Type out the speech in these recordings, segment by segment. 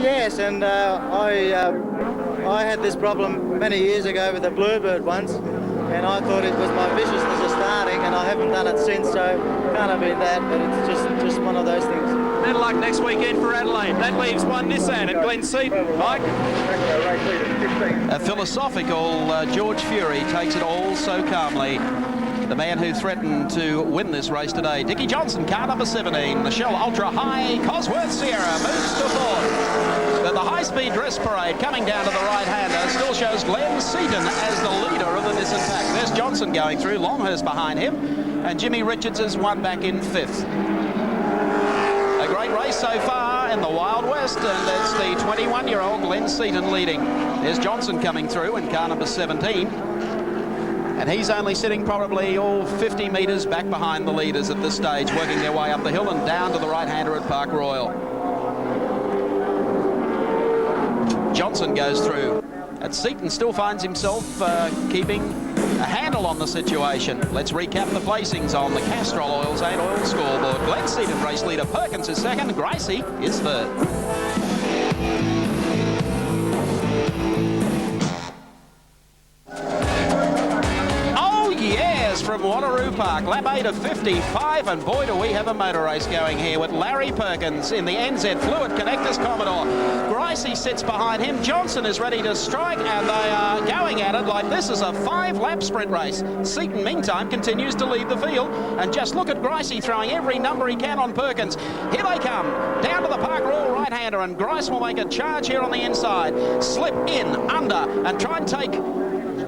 Yes, and I had this problem many years ago with a bluebird once, and I thought it was my viciousness of starting, and I haven't done it since, so can't have been that, but it's just one of those things. Better luck next weekend for Adelaide. That leaves one Nissan at Glen Seaton. Mike? A philosophical George Fury takes it all so calmly. The man who threatened to win this race today. Dickie Johnson, car number 17. The Shell Ultra High Cosworth Sierra moves to fourth. But the high-speed dress parade coming down to the right-hander still shows Glen Seaton as the leader of the Nissan pack. There's Johnson going through, Longhurst behind him, and Jimmy Richards has won back in fifth. A great race so far in the Wild West, and it's the 21-year-old Glen Seaton leading. There's Johnson coming through in car number 17. And he's only sitting probably 50 metres back behind the leaders at this stage, working their way up the hill and down to the right-hander at Park Royal. Johnson goes through. And Seaton still finds himself keeping a handle on the situation. Let's recap the placings on the Castrol Oils 8 Oil scoreboard. Glen Seaton, race leader. Perkins is second. Gracie is third. From Wanneroo Park, lap 8 of 55, and boy do we have a motor race going here with Larry Perkins in the NZ Fluid Connectors Commodore. Gracie sits behind him, Johnson is ready to strike, and they are going at it like this is a 5-lap sprint race. Seaton, meantime, continues to lead the field, and just look at Gracie throwing every number he can on Perkins. Here they come, down to the Park Royal right-hander, and Grice will make a charge here on the inside. Slip in, under, and try and take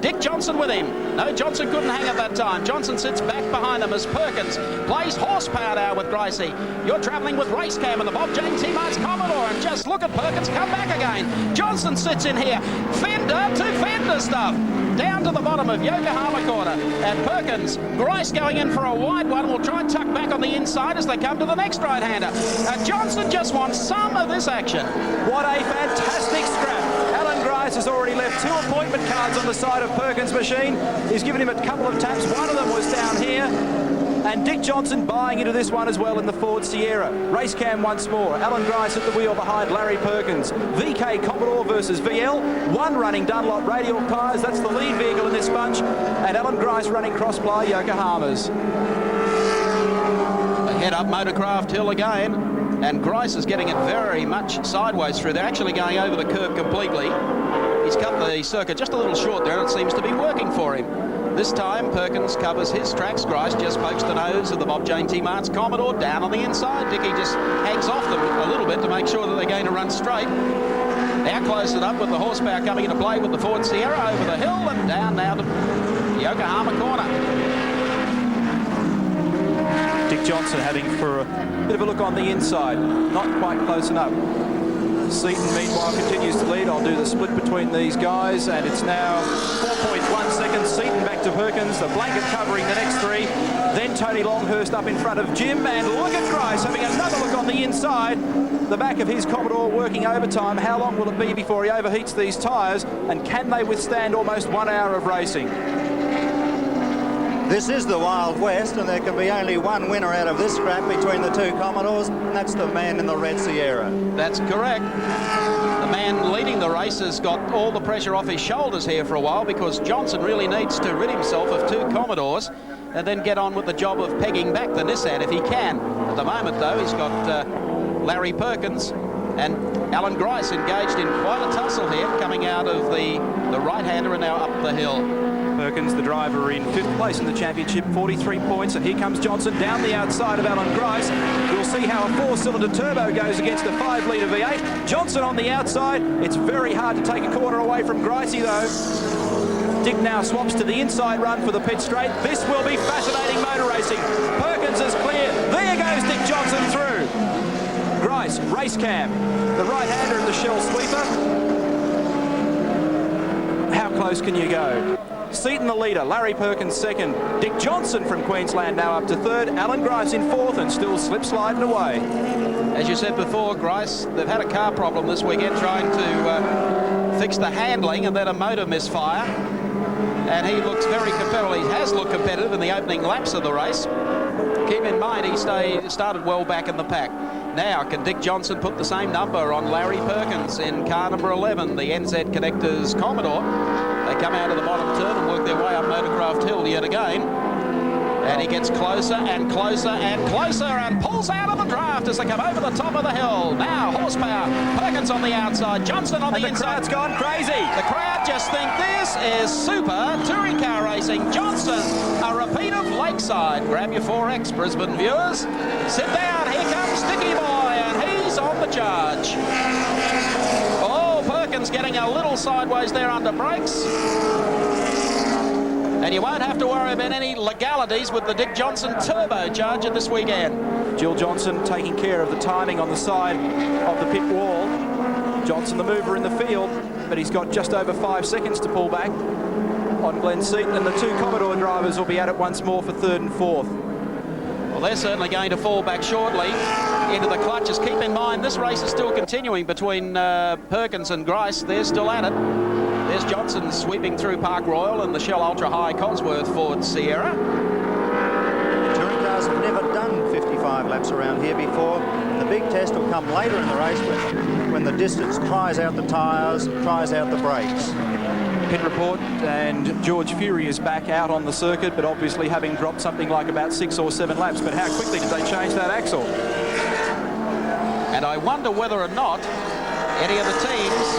Dick Johnson with him. No, Johnson couldn't hang at that time. Johnson sits back behind them as Perkins plays horsepower now with Gracie. You're travelling with Racecam and the Bob Jane T-Mart's Commodore, and just look at Perkins come back again. Johnson sits in here. Fender to fender stuff. Down to the bottom of Yokohama corner. And Perkins, Grice going in for a wide one, will try and tuck back on the inside as they come to the next right-hander. And Johnson just wants some of this action. What a fantastic scrap. Alan Grice has already left 2 appointment cards on the side of Perkins' machine. He's given him a couple of taps. One of them was down here. And Dick Johnson buying into this one as well in the Ford Sierra. Racecam once more. Alan Grice at the wheel behind Larry Perkins. VK Commodore versus VL. One running Dunlop radial tyres. That's the lead vehicle in this bunch. And Alan Grice running cross-ply Yokohamas. A head-up Motorcraft hill again. And Grice is getting it very much sideways through. They're actually going over the curve completely. He's cut the circuit just a little short there, and it seems to be working for him. This time, Perkins covers his tracks. Grice just pokes the nose of the Bob Jane T-Mart's Commodore down on the inside. Dickie just hangs off them a little bit to make sure that they're going to run straight. Now close it up with the horsepower coming into play with the Ford Sierra over the hill and down now to Yokohama corner. Dick Johnson having for a bit of a look on the inside. Not quite close enough. Seaton, meanwhile, continues to lead. I'll do the split between these guys, and it's now 4.1 seconds. Seaton back to Perkins, the blanket covering the next 3. Then Tony Longhurst up in front of Jim, and look at Grice having another look on the inside. The back of his Commodore working overtime. How long will it be before he overheats these tyres, and can they withstand almost 1 hour of racing? This is the Wild West, and there can be only one winner out of this scrap between the 2 Commodores, and that's the man in the red Sierra. That's correct. The man leading the race has got all the pressure off his shoulders here for a while, because Johnson really needs to rid himself of 2 Commodores and then get on with the job of pegging back the Nissan if he can. At the moment, though, he's got Larry Perkins and Alan Grice engaged in quite a tussle here, coming out of the right-hander and now up the hill. Perkins, the driver, in 5th place in the championship, 43 points, and here comes Johnson down the outside of Alan Grice. We'll see how a 4-cylinder turbo goes against a 5-litre V8. Johnson on the outside. It's very hard to take a corner away from Gricey, though. Dick now swaps to the inside run for the pit straight. This will be fascinating motor racing. Perkins is clear. There goes Dick Johnson through. Grice, Racecam, the right-hander in the Shell sweeper. How close can you go? Seaton the leader, Larry Perkins second, Dick Johnson from Queensland now up to 3rd, Alan Grice in 4th and still slip-sliding away. As you said before, Grice, they've had a car problem this weekend trying to fix the handling and then a motor misfire. And he looks very competitive. He has looked competitive in the opening laps of the race. Keep in mind, he started well back in the pack. Now, can Dick Johnson put the same number on Larry Perkins in car number 11, the NZ Connectors Commodore? They come out of the bottom turn and work their way up Motorcraft Hill yet again. And he gets closer and closer and closer and pulls out of the draft as they come over the top of the hill. Now, horsepower, Perkins on the outside, Johnson on the inside. The crowd's gone crazy. The crowd just think this is super touring car racing. Johnson, a repeat of Lakeside. Grab your 4X, Brisbane viewers. Sit down, here comes Dicky Boy, and he's on the charge. Oh, Perkins getting a little sideways there under brakes. And you won't have to worry about any legalities with the Dick Johnson turbocharger this weekend. Jill Johnson taking care of the timing on the side of the pit wall. Johnson the mover in the field, but he's got just over 5 seconds to pull back on Glenn Seaton, and the two Commodore drivers will be at it once more for third and fourth. Well, they're certainly going to fall back shortly into the clutches. Keep in mind, this race is still continuing between Perkins and Grice. They're still at it. There's Johnson sweeping through Park Royal and the Shell Ultra High Cosworth Ford Sierra. Touring cars have never done 55 laps around here before. And the big test will come later in the race when the distance tries out the tyres, tries out the brakes. Pit report, and George Fury is back out on the circuit, but obviously having dropped something like about 6 or 7 laps. But how quickly did they change that axle? And I wonder whether or not any of the teams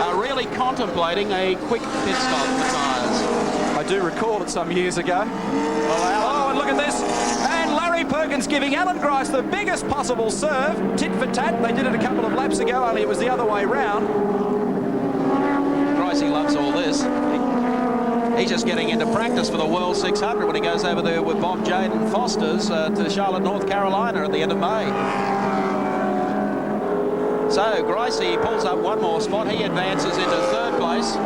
are really contemplating a quick pit stop for tyres. I do recall it some years ago. Oh, and look at this. And Larry Perkins giving Alan Grice the biggest possible serve. Tit for tat. They did it a couple of laps ago, only it was the other way round. Grice, he loves all this. He's just getting into practice for the World 600 when he goes over there with Bob Jaden Foster's to Charlotte, North Carolina at the end of May. So Gricey pulls up one more spot. He advances into third place.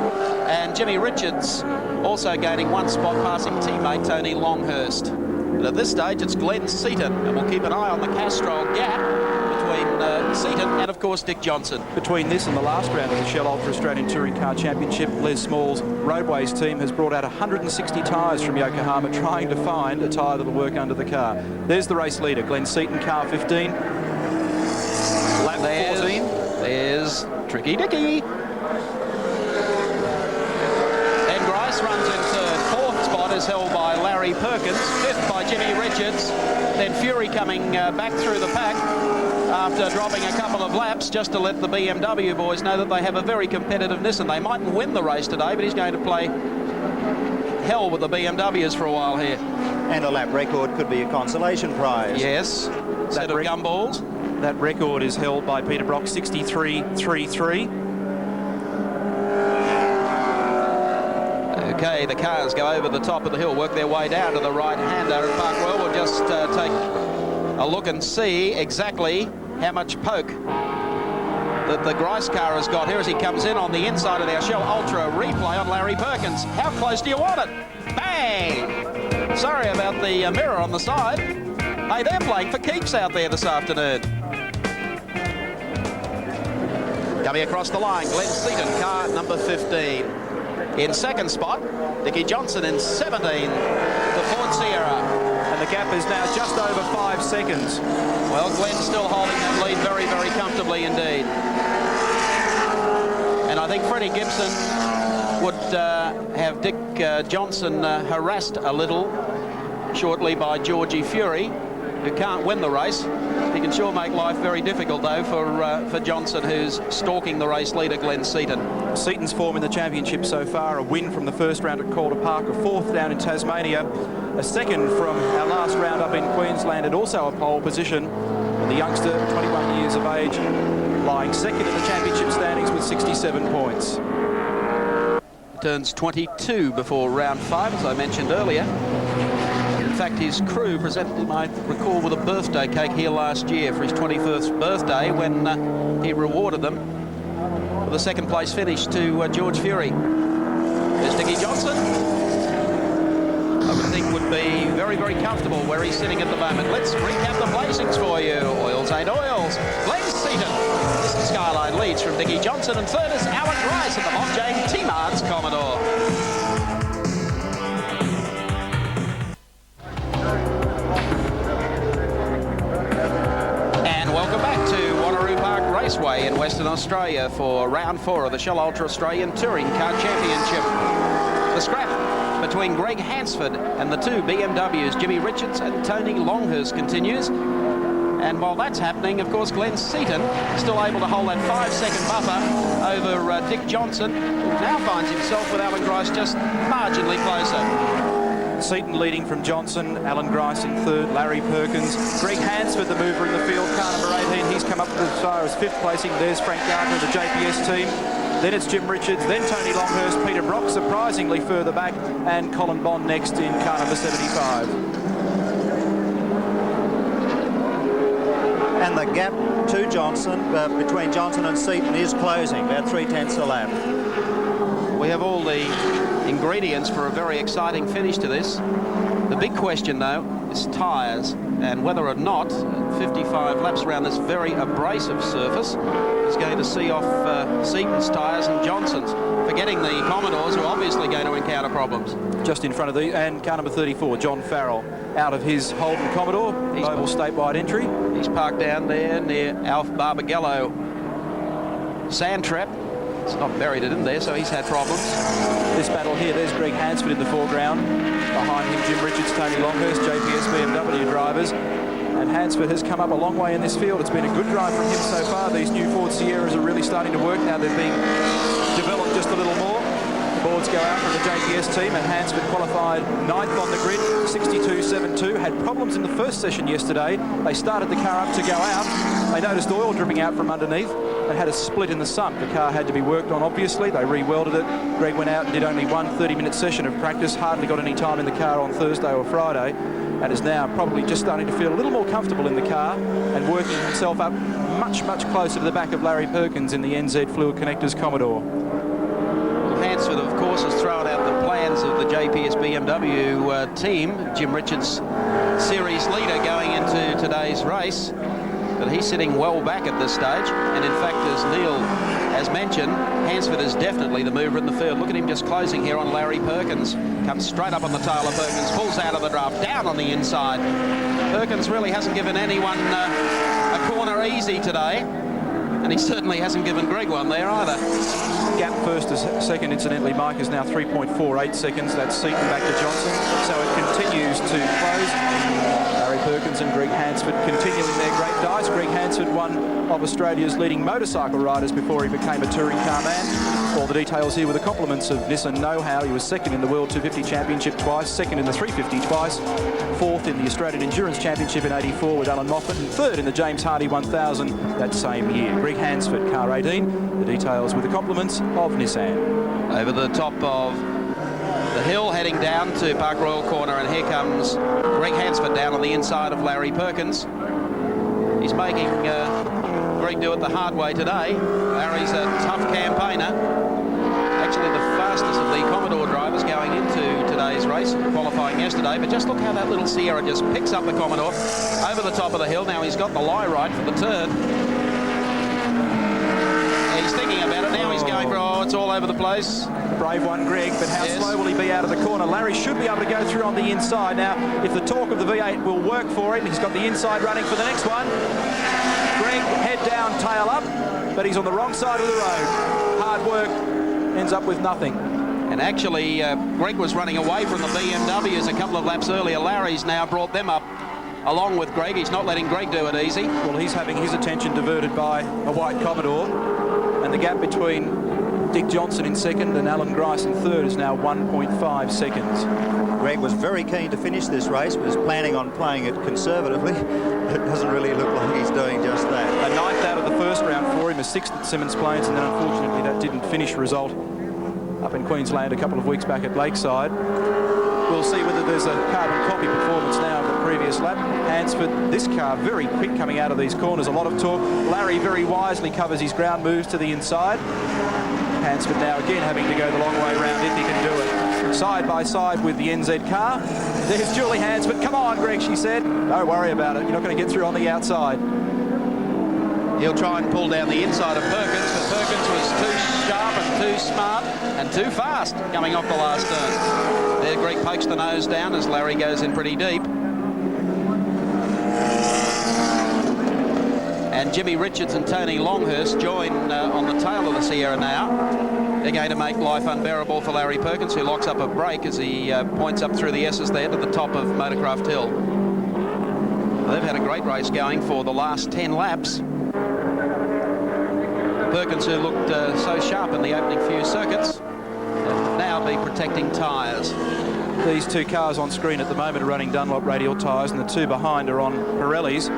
And Jimmy Richards also gaining 1 spot, passing teammate Tony Longhurst. But at this stage, it's Glenn Seaton. And we'll keep an eye on the Castrol gap between Seaton and, of course, Dick Johnson. Between this and the last round of the Shell Ultra Australian Touring Car Championship, Les Small's Roadways team has brought out 160 tyres from Yokohama, trying to find a tyre that'll work under the car. There's the race leader, Glenn Seaton, car 15. Lap 14. There's Tricky Dicky. And Grice runs in third. Fourth spot is held by Larry Perkins. Fifth by Jimmy Richards. Then Fury coming back through the pack after dropping a couple of laps, just to let the BMW boys know that they have a very competitive Nissan. They mightn't win the race today, but he's going to play hell with the BMWs for a while here. And a lap record could be a consolation prize. Yes, set of gumballs. That record is held by Peter Brock, 63.33. Okay, the cars go over the top of the hill, work their way down to the right-hander at Park Royal. We'll just take a look and see exactly how much poke that the Grice car has got here as he comes in on the inside of our Shell Ultra replay on Larry Perkins. How close do you want it? Bang! Sorry about the mirror on the side. Hey, they're playing for keeps out there this afternoon. Coming across the line, Glenn Seaton, car number 15. In second spot, Dicky Johnson in 17, the Ford Sierra. And the gap is now just over 5 seconds. Well, Glenn still holding that lead very, very comfortably indeed. And I think Freddie Gibson would have Dick Johnson harassed a little shortly by Georgie Fury, who can't win the race. He can sure make life very difficult, though, for Johnson, who's stalking the race leader, Glenn Seaton. Seaton's form in the championship so far, a win from the first round at Calder Park, a fourth down in Tasmania, a second from our last round up in Queensland, and also a pole position. And the youngster, 21 years of age, lying second in the championship standings with 67 points. Turns 22 before round 5, as I mentioned earlier. In fact, his crew presented him, I recall, with a birthday cake here last year for his 21st birthday when he rewarded them with a second place finish to George Fury. There's Dicky Johnson. I would think would be very, very comfortable where he's sitting at the moment. Let's recap the placings for you. Oils ain't oils. Glenn Seaton. This is Skyline leads from Dicky Johnson, and third is Alan Grice at the Bob Jane T-Mart's Commodore. Welcome Raceway in Western Australia for round 4 of the Shell Ultra Australian Touring Car Championship. The scrap between Greg Hansford and the two BMWs, Jimmy Richards and Tony Longhurst, continues. And while that's happening, of course, Glenn Seaton still able to hold that 5-second buffer over Dick Johnson, who now finds himself with Alan Grice just marginally closer. Seaton leading from Johnson, Alan Grice in third, Larry Perkins, Greg Hansford, the mover in the field, car number 18, he's come up as far as 5th placing. There's Frank Gardner, the JPS team. Then it's Jim Richards, then Tony Longhurst, Peter Brock surprisingly further back, and Colin Bond next in car number 75. And the gap to Johnson, between Johnson and Seaton, is closing, about 3/10 a lap. We have all the ingredients for a very exciting finish to this. The big question, though, is tyres, and whether or not 55 laps around this very abrasive surface is going to see off Seaton's tyres and Johnson's, forgetting the Commodores, who are obviously going to encounter problems. Just in front of the, and car number 34, John Farrell, out of his Holden Commodore, oval statewide entry. He's parked down there near Alf Barbagallo sand trap. It's not buried it in there, so he's had problems. This battle here, there's Greg Hansford in the foreground. Behind him, Jim Richards, Tony Longhurst, JPS BMW drivers. And Hansford has come up a long way in this field. It's been a good drive from him so far. These new Ford Sierras are really starting to work now. They're being developed just a little more. The boards go out from the JPS team, and Hansford qualified 9th on the grid, 62.72. Had problems in the first session yesterday. They started the car up to go out. They noticed oil dripping out from underneath and had a split in the sump. The car had to be worked on, obviously. They re-welded it. Greg went out and did only one 30-minute session of practice, hardly got any time in the car on Thursday or Friday, and is now probably just starting to feel a little more comfortable in the car and working himself up much, much closer to the back of Larry Perkins in the NZ Fluid Connectors Commodore. Hansford, of course, has thrown out the plans of the JPS BMW team. Jim Richards, series leader going into today's race. But he's sitting well back at this stage, and in fact, as Neil has mentioned, Hansford is definitely the mover in the field. Look at him just closing here on Larry Perkins. Comes straight up on the tail of Perkins, pulls out of the draft, down on the inside. Perkins really hasn't given anyone a corner easy today, and he certainly hasn't given Greg one there either. Gap first to second, incidentally, Mike, is now 3.48 seconds. That's Seaton back to Johnson, so it continues to close. Larry Perkins and Greg Hansford continuing their great dice. Greg Hansford, one of Australia's leading motorcycle riders before he became a touring car man. All the details here with the compliments of Nissan Know-How. He was second in the World 250 Championship twice, second in the 350 twice, fourth in the Australian Endurance Championship in '84 with Alan Moffat, and third in the James Hardy 1000 that same year. Greg Hansford, car 18. The details with the compliments of Nissan. Over the top of the hill, heading down to Park Royal Corner, and here comes Greg Hansford down on the inside of Larry Perkins. He's making Greg do it the hard way today. Larry's a tough campaigner. Actually the fastest of the Commodore drivers going into today's race, qualifying yesterday, but just look how that little Sierra just picks up the Commodore over the top of the hill. Now he's got the lie right for the turn. He's thinking about it now. He's going for, oh, it's all over the place. Brave one, Greg, but how slow will he be out of the corner? Larry should be able to go through on the inside. Now, if the torque of the V8 will work for him, he's got the inside running for the next one. Greg, head down, tail up, but he's on the wrong side of the road. Hard work ends up with nothing. And actually, Greg was running away from the BMWs a couple of laps earlier. Larry's now brought them up along with Greg. He's not letting Greg do it easy. Well, he's having his attention diverted by a white Commodore, and the gap between Dick Johnson in second and Alan Grice in third is now 1.5 seconds. Greg was very keen to finish this race, was planning on playing it conservatively. It doesn't really look like he's doing just that. A ninth out of the first round for him, a sixth at Simmons Plains, and then unfortunately that didn't finish result up in Queensland a couple of weeks back at Lakeside. We'll see whether there's a carbon copy performance now of the previous lap. Hansford, this car very quick coming out of these corners, a lot of torque. Larry very wisely covers his ground moves to the inside. Hansford now again having to go the long way round if he can do it. Side by side with the NZ car. There's Julie Hansford. Come on, Greg, she said. Don't worry about it. You're not going to get through on the outside. He'll try and pull down the inside of Perkins, but Perkins was too sharp and too smart and too fast coming off the last turn. There, Greg pokes the nose down as Larry goes in pretty deep. And Jimmy Richards and Tony Longhurst join on the tail of the Sierra now. They're going to make life unbearable for Larry Perkins, who locks up a break as he points up through the S's there to the top of Motorcraft Hill. They've had a great race going for the last 10 laps. Perkins, who looked so sharp in the opening few circuits, will now be protecting tyres. These two cars on screen at the moment are running Dunlop radial tyres, and the two behind are on Pirellis.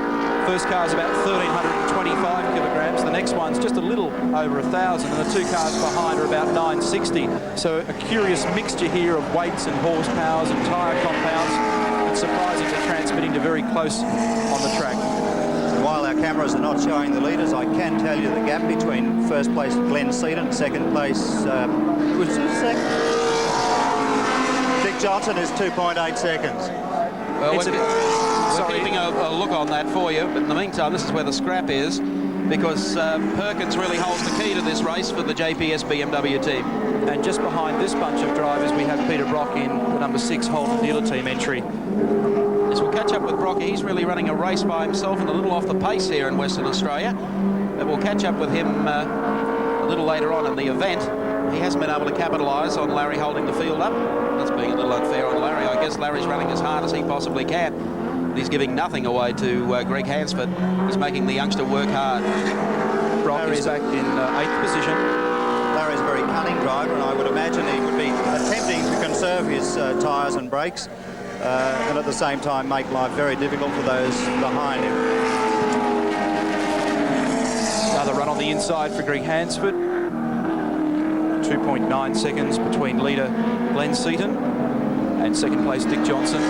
First car's about 1,325 kilograms. The next one's just a little over 1,000, and the two cars behind are about 960. So a curious mixture here of weights and horsepowers and tyre compounds. It's surprising they're transmitting to very close on the track. While our cameras are not showing the leaders, I can tell you the gap between first place Glenn Seaton and second place Dick Johnson is 2.8 seconds. Well, we're keeping a look on that for you, but in the meantime, this is where the scrap is, because Perkins really holds the key to this race for the JPS BMW team. And just behind this bunch of drivers, we have Peter Brock in the number 6 Holden dealer team entry. Yes, we'll catch up with Brock. He's really running a race by himself and a little off the pace here in Western Australia. But we'll catch up with him a little later on in the event. He hasn't been able to capitalise on Larry holding the field up. That's being a little unfair on Larry. I guess Larry's running as hard as he possibly can. He's giving nothing away to Greg Hansford. He's making the youngster work hard. Brock is back in 8th position. Larry's a very cunning driver, and I would imagine he would be attempting to conserve his tyres and brakes, and at the same time make life very difficult for those behind him. Another run on the inside for Greg Hansford. 2.9 seconds between leader Glenn Seaton and second place Dick Johnson.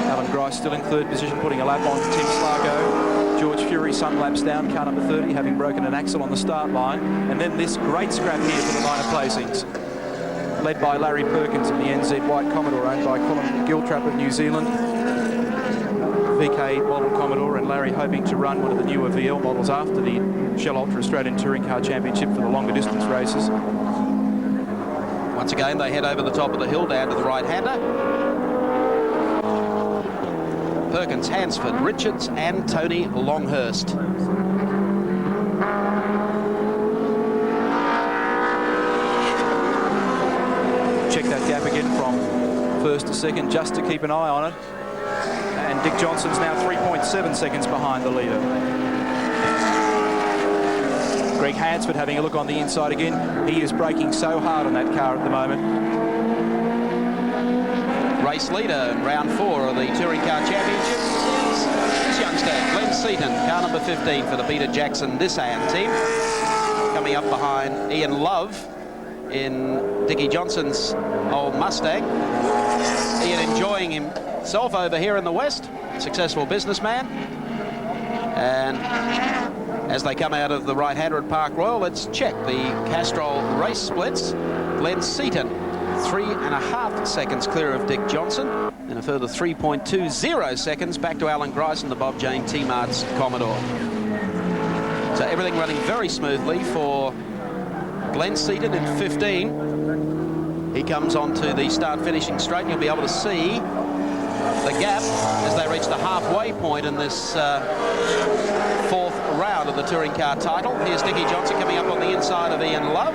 Alan Grice still in 3rd position, putting a lap on Tim Slargo. George Fury some laps down, car number 30, having broken an axle on the start line. And then this great scrap here for the minor placings, led by Larry Perkins in the NZ White Commodore, owned by Colin Giltrap of New Zealand. VK model Commodore, and Larry hoping to run one of the newer VL models after the Shell Ultra Australian Touring Car Championship for the longer distance races. Once again, they head over the top of the hill down to the right-hander. Perkins, Hansford, Richards and Tony Longhurst. Check that gap again from 1st to 2nd, just to keep an eye on it. And Dick Johnson's now 3.7 seconds behind the leader. Greg Hansford having a look on the inside again. He is braking so hard on that car at the moment. Race leader in round 4 of the Touring Car Championship is this youngster, Glenn Seaton, car number 15 for the Peter Jackson Nissan team. Coming up behind Ian Love in Dickie Johnson's old Mustang. Ian enjoying himself over here in the West, successful businessman. And as they come out of the right-hander at Park Royal, let's check the Castrol race splits. Glenn Seaton, 3.5 seconds clear of Dick Johnson, and a further 3.20 seconds back to Alan Grice and the Bob Jane T-Mart's Commodore. So everything running very smoothly for Glenn Seaton in 15. He comes onto the start-finishing straight, and you'll be able to see the gap as they reach the halfway point in this 4th round of the Touring Car title. Here's Dickie Johnson coming up on the inside of Ian Love.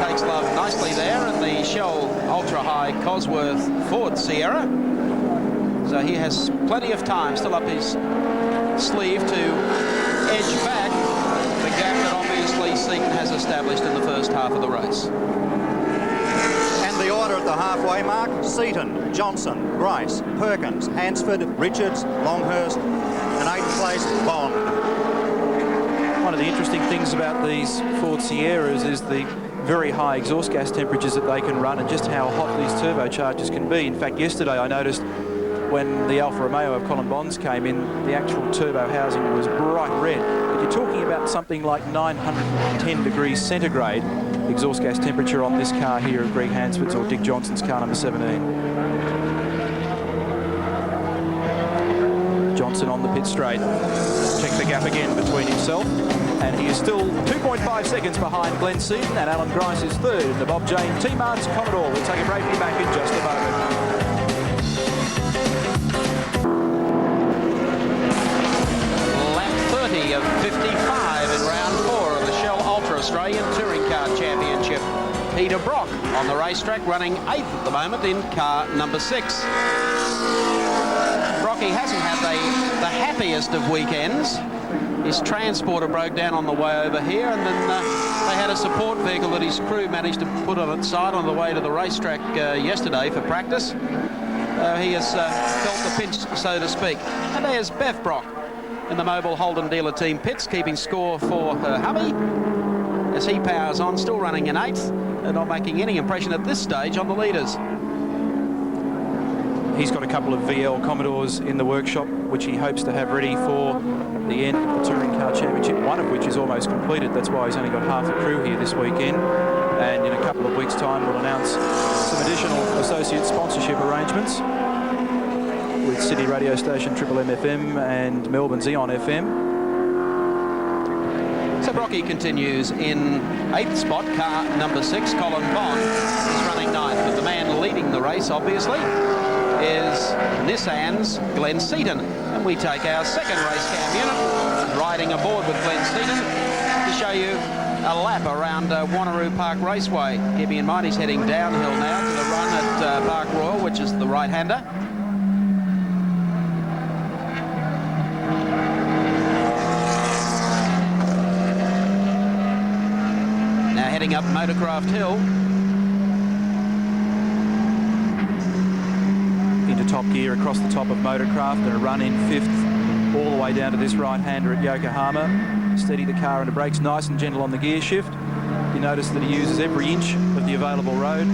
Takes Love nicely there in the Shell Ultra High Cosworth Ford Sierra. So he has plenty of time still up his sleeve to edge back the gap that obviously Seaton has established in the first half of the race. And the order at the halfway mark: Seaton, Johnson, Grice, Perkins, Hansford, Richards, Longhurst, and 8th place Bond. One of the interesting things about these Ford Sierras is the very high exhaust gas temperatures that they can run and just how hot these turbochargers can be. In fact, yesterday I noticed when the Alfa Romeo of Colin Bonds came in, the actual turbo housing was bright red. But you're talking about something like 910 degrees centigrade exhaust gas temperature on this car here of Greg Hansford's or Dick Johnson's car number 17. Johnson on the pit straight. Check the gap again between himself, and he is still 2.5 seconds behind Glenn Seaton, and Alan Grice is 3rd in the Bob Jane T-Mart's Commodore. We'll take a break and be back in just a moment. of 55 in round 4 of the Shell Ultra Australian Touring Car Championship. Peter Brock on the racetrack, running 8th at the moment in car number 6. Brocky hasn't had the happiest of weekends. His transporter broke down on the way over here, and then they had a support vehicle that his crew managed to put on its side on the way to the racetrack yesterday for practice. He has felt the pinch, so to speak. And there's Bev Brock in the Mobile Holden dealer team pits, keeping score for her hubby as he powers on, still running in 8th and not making any impression at this stage on the leaders. He's got a couple of VL Commodores in the workshop, which he hopes to have ready for the end of the Touring Car Championship, one of which is almost completed. That's why he's only got half the crew here this weekend. And in a couple of weeks' time, we'll announce some additional associate sponsorship arrangements with City radio station Triple M FM and Melbourne Xeon FM. So Brocky continues in 8th spot, car number 6. Colin Bond is running 9th, but the man leading the race, obviously, is Nissan's Glenn Seaton. And we take our second race cam unit, riding aboard with Glenn Seaton to show you a lap around Wanneroo Park Raceway. Keeping in mind he's heading downhill now to the run at Park Royal, which is the right-hander. Now heading up Motorcraft Hill. Into top gear across the top of Motorcraft and a run in 5th all the way down to this right-hander at Yokohama. Steady the car into brakes, nice and gentle on the gear shift. You notice that he uses every inch of the available road.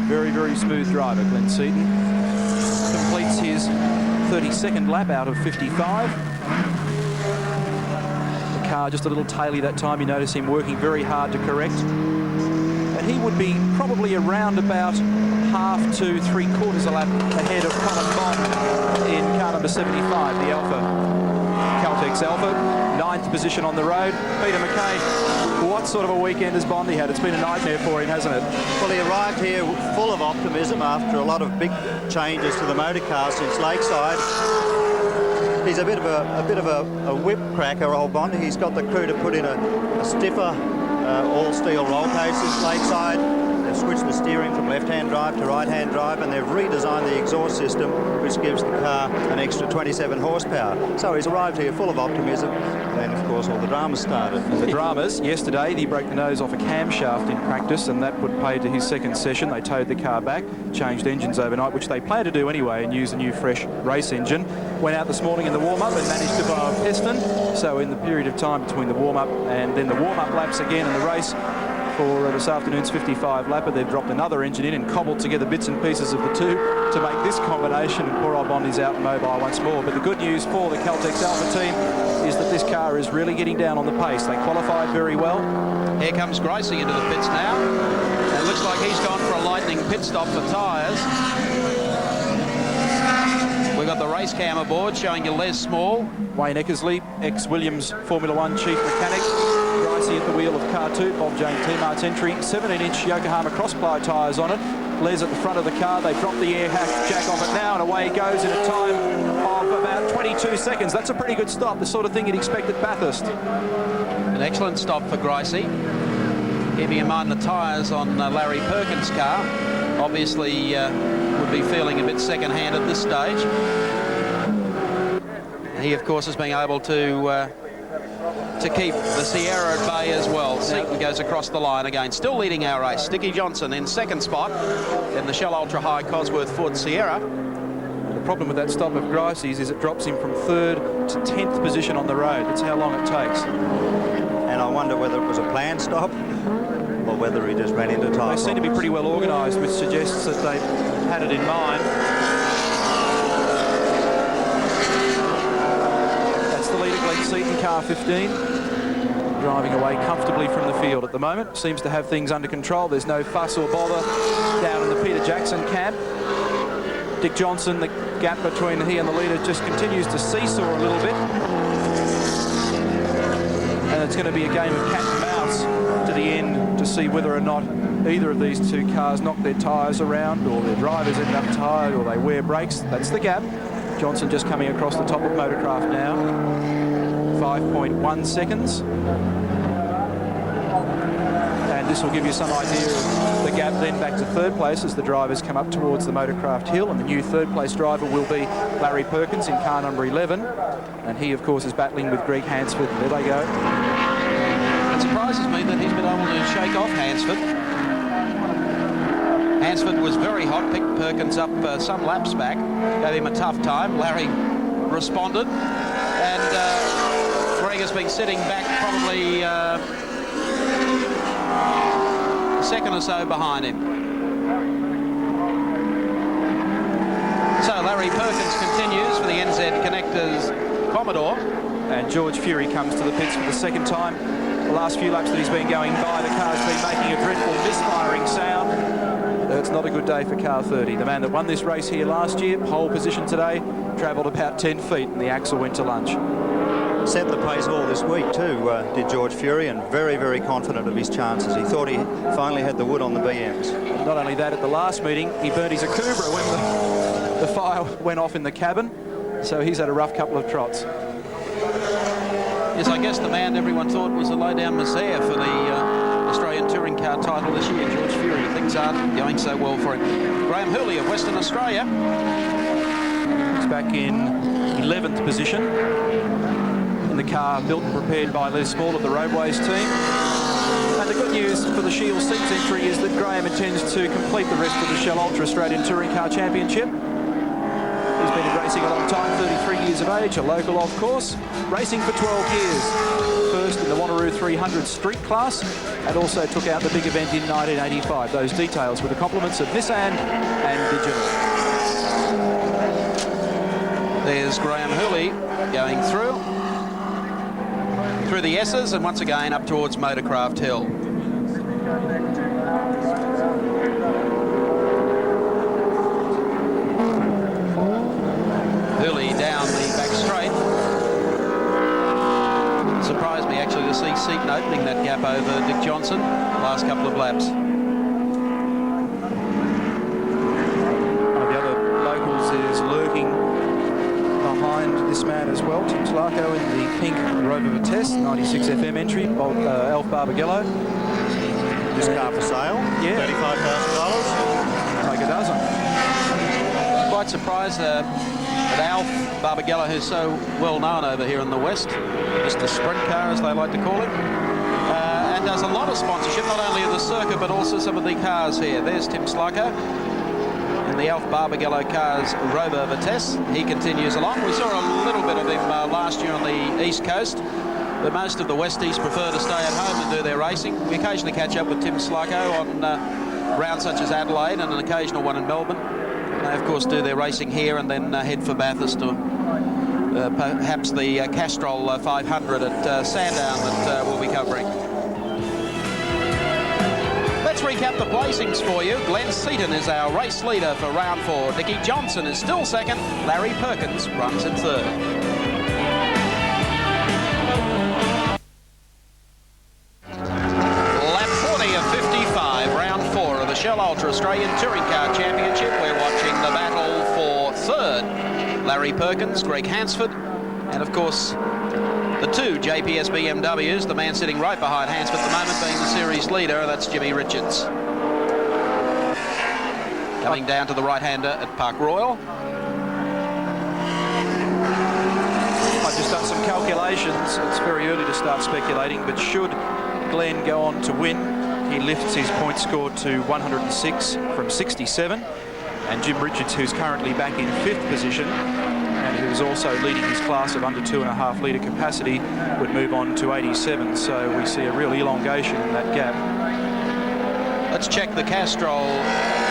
Very, very smooth driver, Glenn Seaton. Completes his 32nd lap out of 55. The car just a little taily that time. You notice him working very hard to correct. And he would be probably around about half to 3/4 a lap ahead of Colin Bond in car number 75, the Alpha, Caltex Alpha. 9th position on the road. Peter McKay, what sort of a weekend has Bondy had? It's been a nightmare for him, hasn't it? Well, he arrived here full of optimism after a lot of big changes to the motor car since Lakeside. He's a bit of a whip cracker, old Bondy. He's got the crew to put in a stiffer all-steel roll cage since Lakeside. They've switched the steering from left-hand drive to right-hand drive, and they've redesigned the exhaust system, which gives the car an extra 27 horsepower. So he's arrived here full of optimism, and of course all the dramas started. The dramas, yesterday he broke the nose off a camshaft in practice, and that put paid to his second session. They towed the car back, changed engines overnight, which they plan to do anyway, and use a new fresh race engine. Went out this morning in the warm-up and managed to blow a piston. So in the period of time between the warm-up and then the warm-up laps again in the race, for this afternoon's 55 lapper, they've dropped another engine in and cobbled together bits and pieces of the two to make this combination, and poor old Bondy's out and mobile once more. But the good news for the Caltex Alpha team is that this car is really getting down on the pace. They qualified very well. Here comes Gracie into the pits now. And it looks like he's gone for a lightning pit stop for tyres. We've got the race cam aboard showing you Les Small. Wayne Eckersley, ex-Williams Formula 1 chief mechanic. Gracie at the wheel of car 2, Bob Jane T-Mart's entry. 17-inch Yokohama cross-ply tyres on it. Les at the front of the car. They drop the air jack off it now, and away he goes in a time of about 22 seconds. That's a pretty good stop, the sort of thing you'd expect at Bathurst. An excellent stop for Gracie. Keeping in mind the tyres on Larry Perkins' car obviously would be feeling a bit second-hand at this stage. He, of course, is being able to keep the Sierra at bay as well. Seaton goes across the line again, still leading our race. Sticky Johnson in second spot in the Shell Ultra High Cosworth Ford Sierra. The problem with that stop of Gracie's is it drops him from 3rd to 10th position on the road. That's how long it takes. And I wonder whether it was a planned stop or whether he just ran into tyre. They seem to be pretty well organised, which suggests that they had it in mind. That's the leader, Glenn Seaton, car 15. Driving away comfortably from the field at the moment. Seems to have things under control. There's no fuss or bother down in the Peter Jackson camp. Dick Johnson, the gap between he and the leader just continues to seesaw a little bit. And it's going to be a game of cat and mouse to the end to see whether or not either of these two cars knock their tyres around, or their drivers end up tired, or they wear brakes. That's the gap. Johnson just coming across the top of Motorcraft now. 5.1 seconds. And this will give you some idea of the gap then back to third place as the drivers come up towards the Motorcraft Hill, and the new third place driver will be Larry Perkins in car number 11, and he of course is battling with Greg Hansford. There they go. It surprises me that he's been able to shake off Hansford. Hansford was very hot, picked Perkins up some laps back, gave him a tough time. Larry responded, and Greg has been sitting back probably a second or so behind him. So Larry Perkins continues for the NZ Connectors Commodore. And George Fury comes to the pits for the second time. The last few laps that he's been going by, the car's been making a dreadful misfiring sound. It's not a good day for car 30. The man that won this race here last year, pole position today, travelled about 10 feet and the axle went to lunch. Set the pace all this week too, did George Fury, and very, very confident of his chances. He thought he finally had the wood on the BMs. Not only that, at the last meeting, he burnt his Akubra when the fire went off in the cabin. So he's had a rough couple of trots. Yes, I guess the man everyone thought was a low-down messiah for the Australian Touring Car title this year, George Fury. Things aren't going so well for him. Graham Hurley of Western Australia. He's back in 11th position in the car built and prepared by Les Small of the Roadways team. And the good news for the Shield Seats entry is that Graham intends to complete the rest of the Shell Ultra Australian Touring Car Championship. He's been in racing a long time, 33 years of age, a local of course, racing for 12 years. First in the Wanneroo 300 street class, and also took out the big event in 1985. Those details with the compliments of Nissan and Digital. There's Graham Hurley going through the S's, and once again up towards Motorcraft Hill. Hurley down the back straight. Surprised me actually to see Seaton opening that gap over Dick Johnson last couple of laps. One of the other locals is lurking behind this man as well, Tim Slarko in the pink Rover Vitesse 96 FM entry, Alf Barbagello. This car for sale, yeah. $35,000. Take a dozen. Quite surprised that Alf Barbagello, who's so well known over here in the West, just a sprint car as they like to call it, and does a lot of sponsorship, not only of the circuit but also some of the cars here. There's Tim Slarko in the Alf Barbagello car's Rover Vitesse. He continues along. We saw a little bit of him last year on the East Coast, but most of the Westies prefer to stay at home and do their racing. We occasionally catch up with Tim Slarko on rounds such as Adelaide and an occasional one in Melbourne. They of course do their racing here and then head for Bathurst or perhaps the Castrol 500 at Sandown that we'll be covering. Let's recap the placings for you. Glenn Seaton is our race leader for round 4. Dickie Johnson is still second. Larry Perkins runs in third. Lap 40 of 55, round 4 of the Shell Ultra Australian Touring Car Championship. We're watching the battle for third. Larry Perkins, Greg Hansford, and of course the two JPS BMWs, the man sitting right behind Hansford at the moment being the series leader, that's Jimmy Richards. Coming down to the right-hander at Park Royal. I've just done some calculations. It's very early to start speculating, but should Glenn go on to win, he lifts his point score to 106 from 67. And Jim Richards, who's currently back in 5th position, and who's also leading his class of under 2.5 litre capacity, would move on to 87. So we see a real elongation in that gap. Let's check the Castrol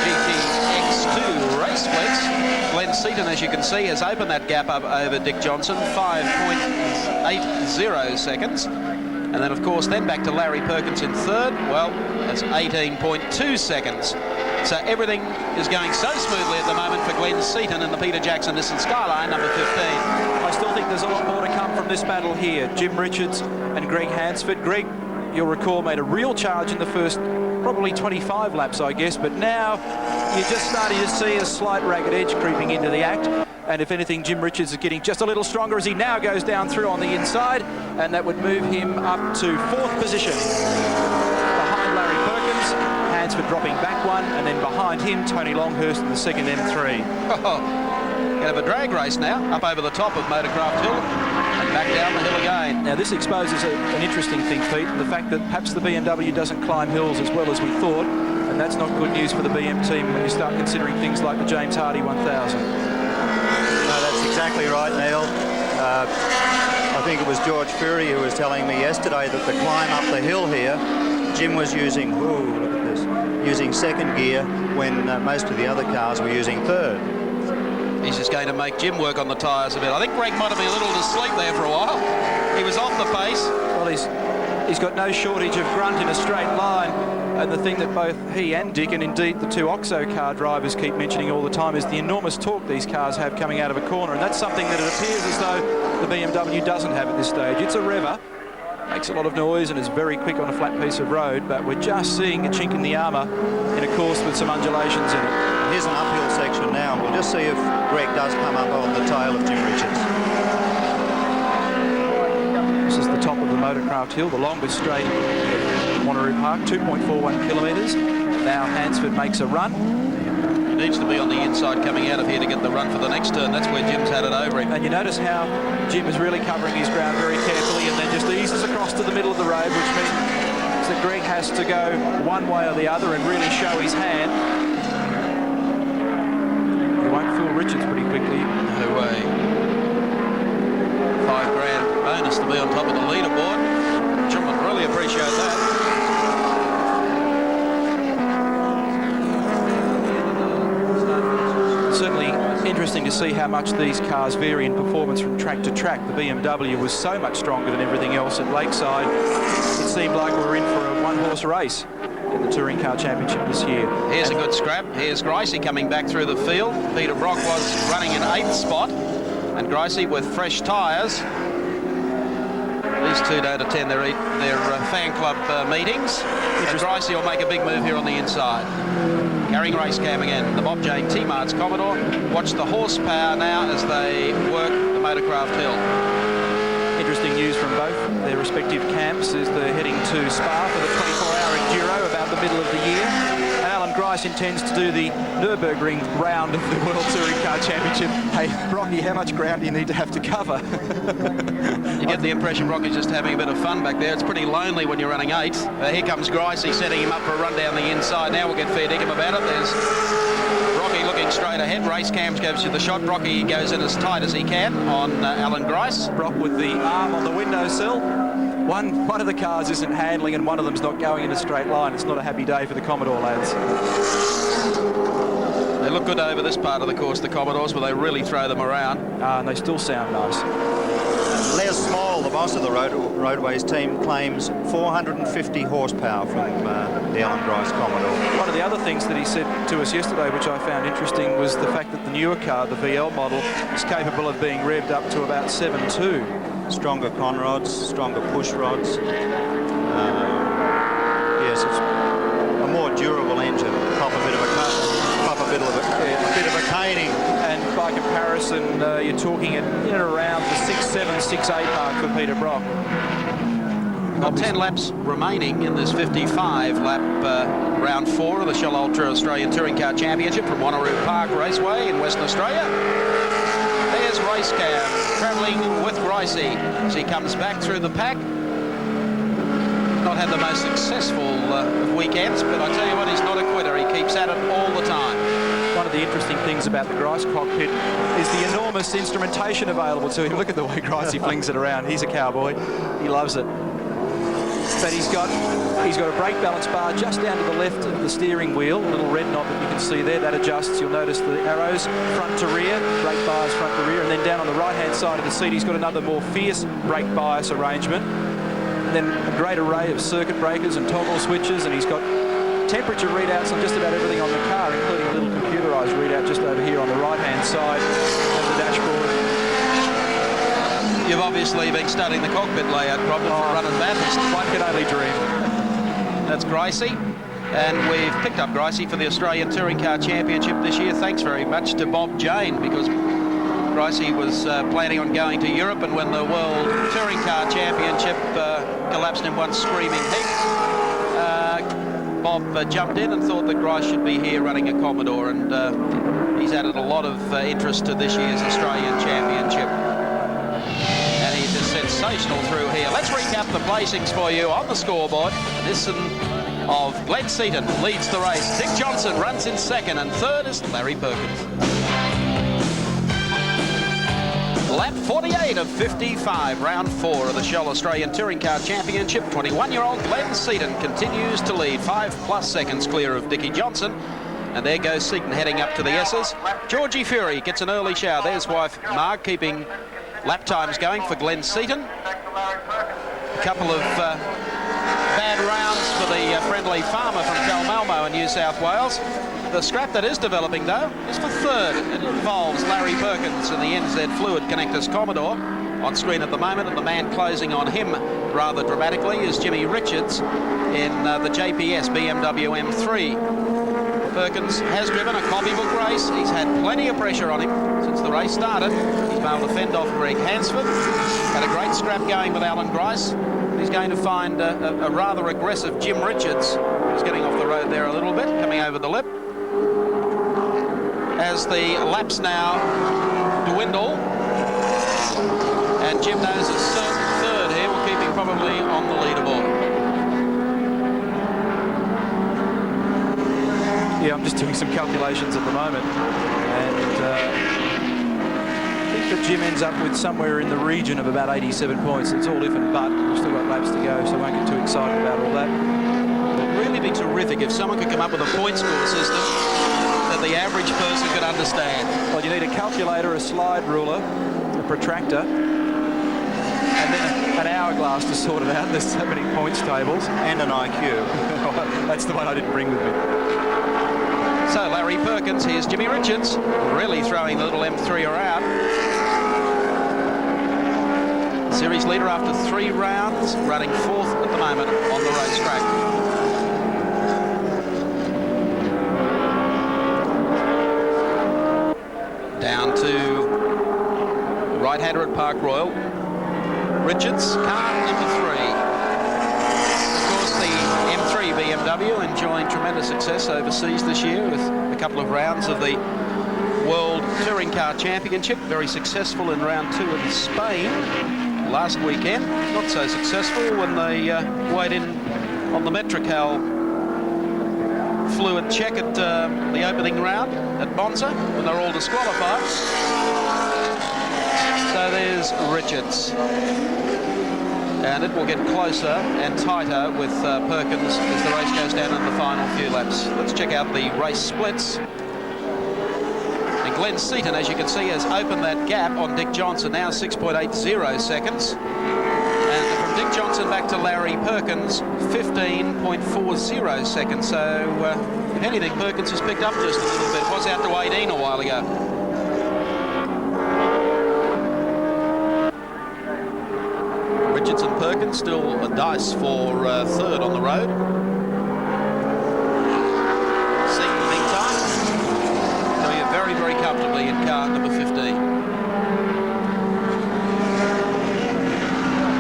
GTX2 race splits. Glenn Seaton, as you can see, has opened that gap up over Dick Johnson, 5.80 seconds. And then, of course, then back to Larry Perkins in third. Well, that's 18.2 seconds. So everything is going so smoothly at the moment for Glenn Seaton in the Peter Jackson Nissan Skyline, number 15. I still think there's a lot more to come from this battle here. Jim Richards and Greg Hansford. Greg, you'll recall, made a real charge in the first probably 25 laps, I guess, but now you're just starting to see a slight ragged edge creeping into the act. And if anything, Jim Richards is getting just a little stronger as he now goes down through on the inside, and that would move him up to 4th position. Behind Larry Perkins, Hansford dropping back one, and then behind him, Tony Longhurst in the second M3. Gonna have a drag race now, up over the top of Motorcraft Hill and back down the hill again. Now this exposes an interesting thing, Pete, the fact that perhaps the BMW doesn't climb hills as well as we thought, and that's not good news for the BM team when you start considering things like the James Hardy 1000. No, that's exactly right, Neil. I think it was George Fury who was telling me yesterday that the climb up the hill here, Jim was using, look at this, using 2nd gear when most of the other cars were using 3rd. He's just going to make Jim work on the tyres a bit. I think Greg might have been a little asleep there for a while. He was off the pace. Well, he's got no shortage of grunt in a straight line. And the thing that both he and Dick, and indeed the 2 Oxo car drivers keep mentioning all the time, is the enormous torque these cars have coming out of a corner. And that's something that it appears as though the BMW doesn't have at this stage. It's a rever, makes a lot of noise and is very quick on a flat piece of road, but we're just seeing a chink in the armour in a course with some undulations in it. Here's an uphill section now, and we'll just see if Greg does come up on the tail of Jim Richards. This is the top of the Motorcraft Hill, the longest straight at Wanneroo Park, 2.41 kilometres. Now Hansford makes a run. He needs to be on the inside coming out of here to get the run for the next turn. That's where Jim's had it over him. And you notice how Jim is really covering his ground very carefully and then just eases across to the middle of the road, which means that Greg has to go one way or the other and really show his hand. He won't fool Richards pretty quickly. No way. $5,000 bonus to be on top of the leaderboard. Jim would really appreciate that. Certainly interesting to see how much these cars vary in performance from track to track. The BMW was so much stronger than everything else at Lakeside. It seemed like we were in for a one-horse race in the Touring Car Championship this year. Here's a good scrap. Here's Gricey coming back through the field. Peter Brock was running in 8th spot, and Gricey with fresh tyres. These two don't attend their fan club meetings. And Gricey will make a big move here on the inside. Carrying race cam again. The Bob Jane T-Mart's Commodore. Watch the horsepower now as they work the Motorcraft Hill. Interesting news from both their respective camps as they're heading to Spa for the 24-hour Enduro about the middle of the year. And Alan Grice intends to do the Nürburgring round of the World Touring Car Championship. Hey, Rocky, how much ground do you need to have to cover? You get the impression Rocky's just having a bit of fun back there. It's pretty lonely when you're running 8. Here comes Gricey setting him up for a run down the inside. Now we'll get fair dinkum about it. There's Rocky looking straight ahead. Race cams gives you the shot. Rocky goes in as tight as he can on Alan Grice. Brock with the arm on the windowsill. One of the cars isn't handling and one of them's not going in a straight line. It's not a happy day for the Commodore lads. They look good over this part of the course, the Commodores, but they really throw them around. And they still sound nice. Les Small, the boss of the Roadways team, claims 450 horsepower from the Alan Grice Commodore. One of the other things that he said to us yesterday, which I found interesting, was the fact that the newer car, the VL model, is capable of being revved up to about 7.2. Stronger conrods, stronger push rods. Yes, it's a more durable engine. Pop a bit of a caning. And by comparison, you're talking in and around the 6.7, 6.8 mark for Peter Brock. Got 10 laps remaining in this 55-lap round 4 of the Shell Ultra Australian Touring Car Championship from Wanneroo Park Raceway in Western Australia. There's Racecam travelling with Gricey as he comes back through the pack. Not had the most successful of weekends, but I tell you what, he's not a quitter. He keeps at it all the time. One of the interesting things about the Grice cockpit is the enormous instrumentation available to him. Look at the way Gricey flings it around. He's a cowboy. He loves it. But he's got a brake balance bar just down to the left of the steering wheel, a little red knob that you can see there. That adjusts. You'll notice the arrows front to rear, brake bars front to rear, and then down on the right-hand side of the seat, he's got another more fierce brake bias arrangement. And then a great array of circuit breakers and toggle switches, and he's got temperature readouts on just about everything on the car, including a little computerized readout just over here on the right-hand side of the dashboard. You've obviously been studying the cockpit layout problem for Run and Bathurst. One can only dream. That's Gricey. And we've picked up Gricey for the Australian Touring Car Championship this year. Thanks very much to Bob Jane, because Raceway was planning on going to Europe, and when the World Touring Car Championship collapsed in one screaming heap, Bob jumped in and thought that Grice should be here running a Commodore, and he's added a lot of interest to this year's Australian Championship. And he's just sensational through here. Let's recap the placings for you on the scoreboard. This of Glenn Seaton leads the race. Dick Johnson runs in second, and third is Larry Perkins. Lap 48 of 55, round 4 of the Shell Australian Touring Car Championship. 21-year-old Glenn Seaton continues to lead, 5+ seconds clear of Dickie Johnson. And there goes Seaton heading up to the S's. Georgie Fury gets an early shower. There's wife Marg keeping lap times going for Glenn Seaton. A couple of bad rounds for the friendly farmer from Calmalmo in New South Wales. The scrap that is developing, though, is for third. It involves Larry Perkins in the NZ Fluid Connectors Commodore. On screen at the moment, and the man closing on him rather dramatically is Jimmy Richards in the JPS BMW M3. Perkins has driven a copybook race. He's had plenty of pressure on him since the race started. He's been able to fend off Greg Hansford. Had a great scrap going with Alan Grice. He's going to find a rather aggressive Jim Richards, who's getting off the road there a little bit, coming over the lip. As the laps now dwindle, and Jim knows a certain third here will keep him probably on the leaderboard. Yeah, I'm just doing some calculations at the moment, and I think that Jim ends up with somewhere in the region of about 87 points. It's all if and but. We've still got laps to go, so I won't get too excited about all that. It would really be terrific if someone could come up with a point score system that the average person could understand. Well, you need a calculator, a slide ruler, a protractor, and then an hourglass to sort it out. There's so many points tables. And an IQ. That's the one I didn't bring with me. So Larry Perkins, here's Jimmy Richards, really throwing the little M3 around. Series leader after 3 rounds, running 4th at the moment on the racetrack. Down to right-hander at Park Royal. Richards, car number 3. Of course, the M3 BMW enjoying tremendous success overseas this year with a couple of rounds of the World Touring Car Championship. Very successful in round 2 in Spain last weekend. Not so successful when they weighed in on the Metrical fluid check at the opening round at Monza when they're all disqualified. So there's Richards. And it will get closer and tighter with Perkins as the race goes down in the final few laps. Let's check out the race splits. And Glenn Seaton, as you can see, has opened that gap on Dick Johnson, now 6.80 seconds. And from Dick Johnson back to Larry Perkins, 15.40 seconds. So, if anything, Perkins has picked up just a little bit. Was out to 18 a while ago. Richards and Perkins still a dice for third on the road. Seaton, meantime, doing it very, very comfortably in car number 15.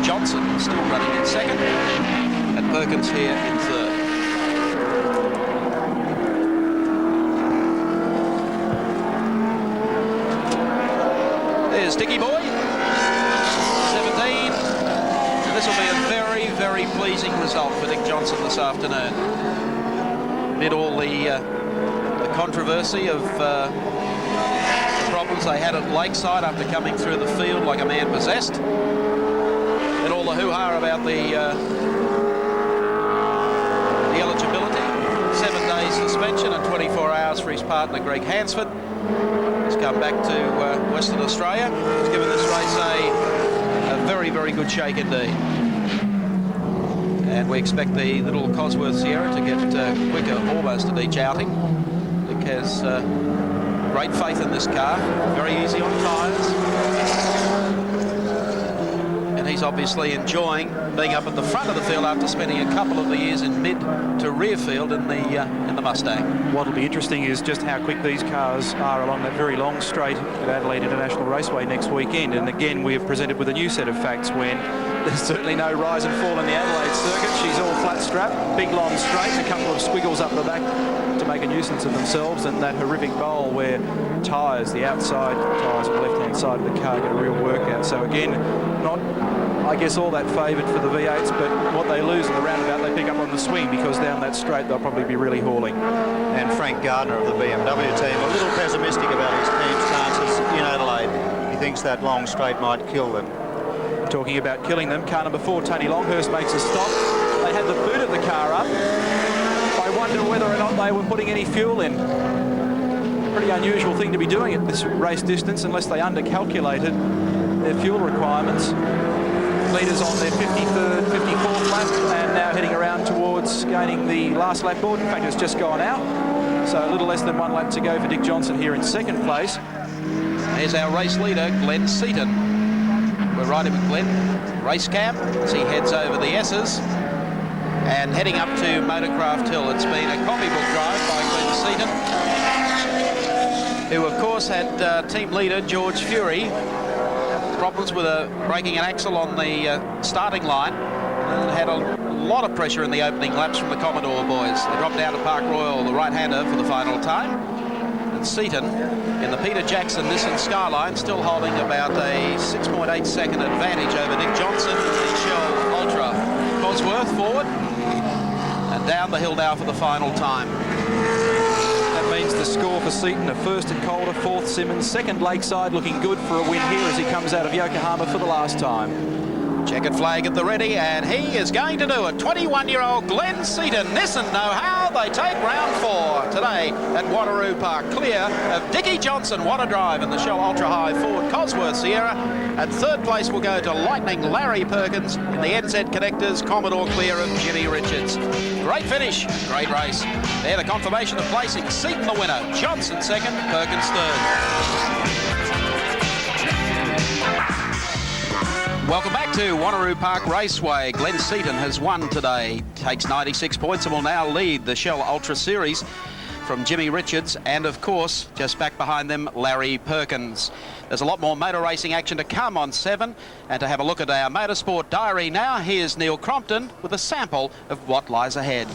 Johnson still running in second, and Perkins here in third. There's Dickie Boy, 17. This will be a very, very pleasing result for Dick Johnson this afternoon. Amid all the controversy of the problems they had at Lakeside after coming through the field like a man possessed, and all the hoo-ha about the eligibility, 7 days suspension and 24 hours for his partner Greg Hansford. He's come back to Western Australia. He's given this race a very, very good shake indeed. And we expect the little Cosworth Sierra to get quicker almost at each outing. Dick has great faith in this car, very easy on tyres. And he's obviously enjoying being up at the front of the field after spending a couple of the years in mid to rear field in the Mustang. What'll be interesting is just how quick these cars are along that very long straight at Adelaide International Raceway next weekend. And again, we have presented with a new set of facts when there's certainly no rise and fall in the Adelaide circuit. She's all flat strap, big long straight, and a couple of squiggles up the back to make a nuisance of themselves, and that horrific bowl where tyres, the outside tyres on the left-hand side of the car, get a real workout. So again, not, I guess, all that favoured for the V8s, but what they lose in the roundabout, they pick up on the swing, because down that straight they'll probably be really hauling. And Frank Gardner of the BMW team, a little pessimistic about his team's chances in Adelaide. He thinks that long straight might kill them. Talking about killing them, car number 4, Tony Longhurst, makes a stop. They had the boot of the car up. I wonder whether or not they were putting any fuel in. Pretty unusual thing to be doing at this race distance, unless they undercalculated their fuel requirements. Leaders on their 53rd, 54th lap, and now heading around towards gaining the last lap board. In fact, it's just gone out. So a little less than 1 lap to go for Dick Johnson here in second place. Here's our race leader, Glenn Seaton. We're riding with Glenn, race cam, as he heads over the S's and heading up to Motorcraft Hill. It's been a copybook drive by Glenn Seaton, who of course had team leader George Fury problems with breaking an axle on the starting line, and had a lot of pressure in the opening laps from the Commodore boys. They dropped down to Park Royal, the right-hander, for the final time. And Seaton in the Peter Jackson Nissan Skyline, still holding about a 6.8 second advantage over Nick Johnson in the Shell Ultra. Cosworth forward and down the hill now for the final time. That means the score for Seaton: a first at Calder, 4th Simmons, 2nd Lakeside, looking good for a win here as he comes out of Yokohama for the last time. Checkered flag at the ready, and he is going to do it. 21-year-old Glenn Seaton, Nissan know how. They take round 4 today at Wanneroo Park, clear of Dickie Johnson. What a drive in the Shell Ultra High Ford Cosworth Sierra. And 3rd place will go to Lightning Larry Perkins in the NZ Connectors, Commodore, clear of Jimmy Richards. Great finish, great race. There, the confirmation of placing. Seaton the winner, Johnson 2nd, Perkins 3rd. Welcome back to Wanneroo Park Raceway. Glenn Seaton has won today, takes 96 points and will now lead the Shell Ultra Series from Jimmy Richards and, of course, just back behind them, Larry Perkins. There's a lot more motor racing action to come on 7, and to have a look at our motorsport diary now, here's Neil Crompton with a sample of what lies ahead.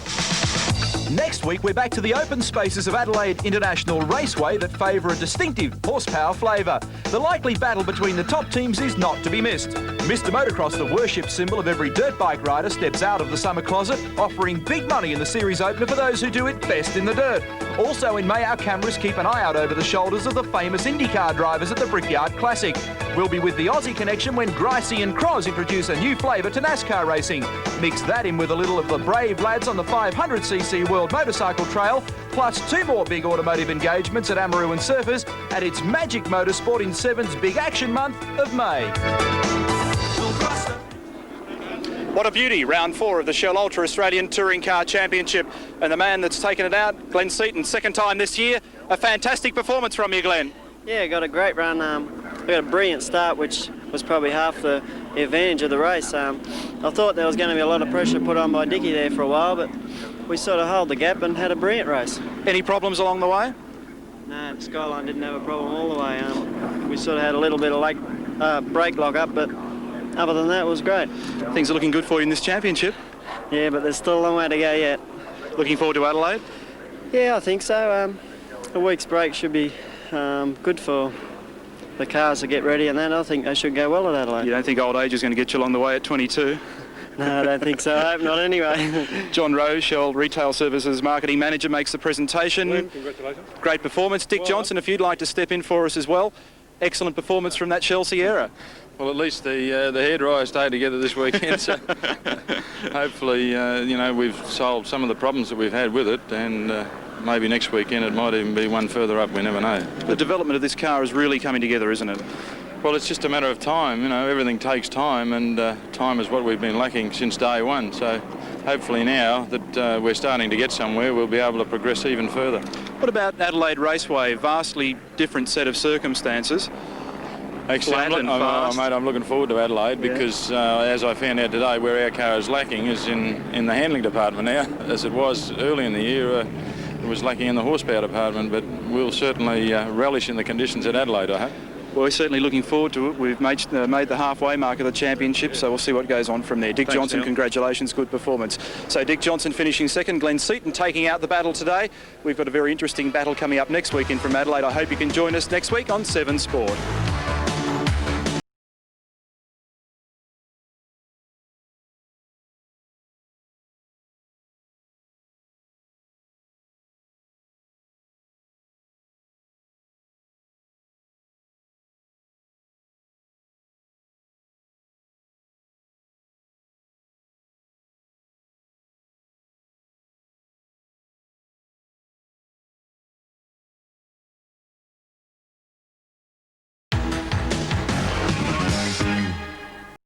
Next week, we're back to the open spaces of Adelaide International Raceway that favour a distinctive horsepower flavour. The likely battle between the top teams is not to be missed. Mr Motocross, the worship symbol of every dirt bike rider, steps out of the summer closet, offering big money in the series opener for those who do it best in the dirt. Also in May, our cameras keep an eye out over the shoulders of the famous IndyCar drivers at the Brickyard Classic. We'll be with the Aussie connection when Gricey and Croz introduce a new flavour to NASCAR racing. Mix that in with a little of the brave lads on the 500cc World Motorcycle Trail, plus 2 more big automotive engagements at Wanneroo and Surfers at its Magic Motorsport in 7's Big Action Month of May. What a beauty, round 4 of the Shell Ultra Australian Touring Car Championship. And the man that's taken it out, Glenn Seaton, 2nd time this year. A fantastic performance from you, Glenn. Yeah, got a great run. We got a brilliant start, which was probably half the advantage of the race. I thought there was going to be a lot of pressure put on by Dickie there for a while, but we sort of held the gap and had a brilliant race. Any problems along the way? No, the Skyline didn't have a problem all the way. We sort of had a little bit of brake lock up, but other than that, it was great. Things are looking good for you in this championship. Yeah, but there's still a long way to go yet. Looking forward to Adelaide? Yeah, I think so. A week's break should be good for the cars to get ready, and then I think they should go well at Adelaide. You don't think old age is going to get you along the way at 22? No, I don't think so. I hope not anyway. John Rowe, Shell Retail Services Marketing Manager, makes the presentation. Glenn, congratulations. Great performance. Dick Johnson, if you'd like to step in for us as well. Excellent performance from that Shell Sierra. Well, at least the hairdryer stayed together this weekend, so hopefully, you know, we've solved some of the problems that we've had with it, and maybe next weekend it might even be one further up, we never know. The development of this car is really coming together, isn't it? Well, it's just a matter of time, you know, everything takes time, and time is what we've been lacking since day one, so hopefully now that we're starting to get somewhere, we'll be able to progress even further. What about Adelaide Raceway? Vastly different set of circumstances. Actually, flat and fast. mate, I'm looking forward to Adelaide because, as I found out today, where our car is lacking is in the handling department now, as it was early in the year. It was lacking in the horsepower department, but we'll certainly relish in the conditions at Adelaide, I hope. Well, we're certainly looking forward to it. We've made the halfway mark of the championship, so we'll see what goes on from there. Dick Johnson, Neil. congratulations, good performance. So Dick Johnson finishing second, Glenn Seaton taking out the battle today. We've got a very interesting battle coming up next weekend from Adelaide. I hope you can join us next week on 7 Sport.